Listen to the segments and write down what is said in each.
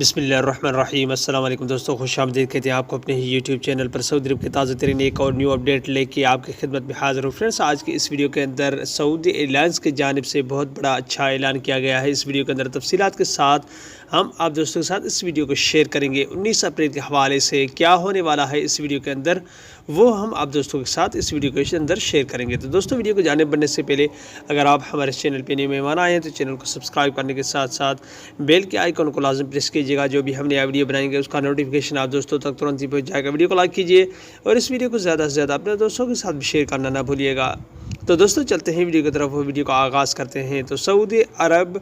بسم اللہ الرحمن الرحیم۔ السلام علیکم دوستوں، خوش آمدید کہتے ہیں آپ کو اپنے ہی یوٹیوب چینل پر۔ سعودی عرب کے تازہ ترین ایک اور نیو اپڈیٹ لے کے آپ کی خدمت میں حاضر ہوں۔ فرینڈس، آج کی اس ویڈیو کے اندر سعودی ایئرلائنس کی جانب سے بہت بڑا اچھا اعلان کیا گیا ہے۔ اس ویڈیو کے اندر تفصیلات کے ساتھ ہم آپ دوستوں کے ساتھ اس ویڈیو کو شیئر کریں گے۔ 19 اپریل کے حوالے سے کیا ہونے والا ہے اس ویڈیو کے اندر، وہ ہم آپ دوستوں کے ساتھ اس ویڈیو کے اندر شیئر کریں گے۔ تو دوستوں، ویڈیو کو جانب بڑھنے سے پہلے اگر آپ ہمارے چینل پہ نئے مہمان آئے ہیں تو چینل کو سبسکرائب کرنے کے ساتھ ساتھ بیل کے آئیکن کو لازم پریس کیجیے گا۔ جو بھی ہم نیا ویڈیو بنائیں گے اس کا نوٹیفیکیشن آپ دوستوں تک ترنت ہی پہنچ جائے گا۔ ویڈیو کو لائک کیجیے اور اس ویڈیو کو زیادہ سے زیادہ اپنے دوستوں کے ساتھ بھی شیئر کرنا نہ بھولیے گا۔ تو دوستوں، چلتے ہیں ویڈیو کی طرف، وہ ویڈیو کا آغاز کرتے ہیں۔ تو سعودی عرب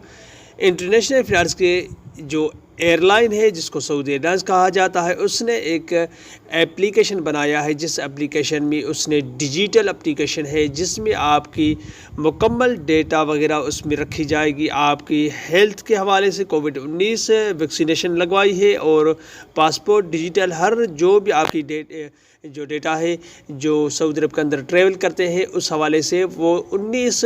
انٹرنیشنل فلائٹس کے جو ایئر لائن ہے جس کو سعودی ایئرلائنس کہا جاتا ہے، اس نے ایک ایپلیکیشن بنایا ہے، جس ایپلیکیشن میں اس نے ڈیجیٹل ایپلیکیشن ہے جس میں آپ کی مکمل ڈیٹا وغیرہ اس میں رکھی جائے گی۔ آپ کی ہیلتھ کے حوالے سے کووڈ-19 ویکسینیشن لگوائی ہے اور پاسپورٹ ڈیجیٹل، ہر جو بھی آپ کی جو ڈیٹا ہے جو سعودی عرب کے اندر ٹریول کرتے ہیں اس حوالے سے وہ 19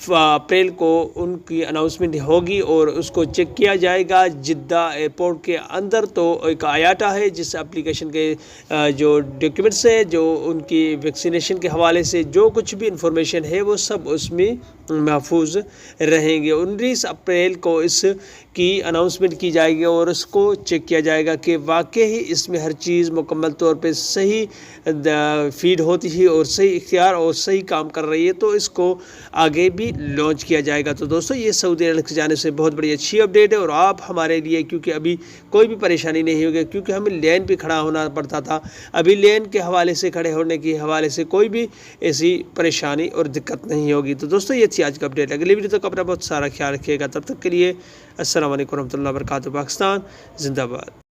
اپریل کو ان کی اناؤنسمنٹ ہوگی اور اس کو چیک کیا جائے گا جدہ ایئرپورٹ کے اندر۔ تو ایک آیاٹا ہے جس اپلیکیشن کے جو ڈاکیومنٹس ہے، جو ان کی ویکسینیشن کے حوالے سے جو کچھ بھی انفارمیشن ہے وہ سب اس میں محفوظ رہیں گے۔ 19 اپریل کو اس کی اناؤنسمنٹ کی جائے گی اور اس کو چیک کیا جائے گا کہ واقعی اس میں ہر چیز مکمل طور پہ صحیح فیڈ ہوتی ہے اور صحیح اختیار اور صحیح کام کر رہی ہے، تو اس کو آگے بھی لانچ کیا جائے گا۔ تو دوستو، یہ سعودی عرب کی جانب سے بہت بڑی اچھی اپڈیٹ ہے اور آپ ہمارے لیے، کیونکہ ابھی کوئی بھی پریشانی نہیں ہوگی، کیونکہ ہمیں لین پہ کھڑا ہونا پڑتا تھا، ابھی لین کے حوالے سے، کھڑے ہونے کے حوالے سے کوئی بھی ایسی پریشانی اور دقت نہیں ہوگی۔ تو دوستو، یہ تھی آج کا اپڈیٹ۔ اگلی ویڈیو تک اپنا بہت سارا خیال رکھیے گا، تب تک کے لیے السلام علیکم ورحمۃ اللہ وبرکاتہ۔ پاکستان زندہ باد۔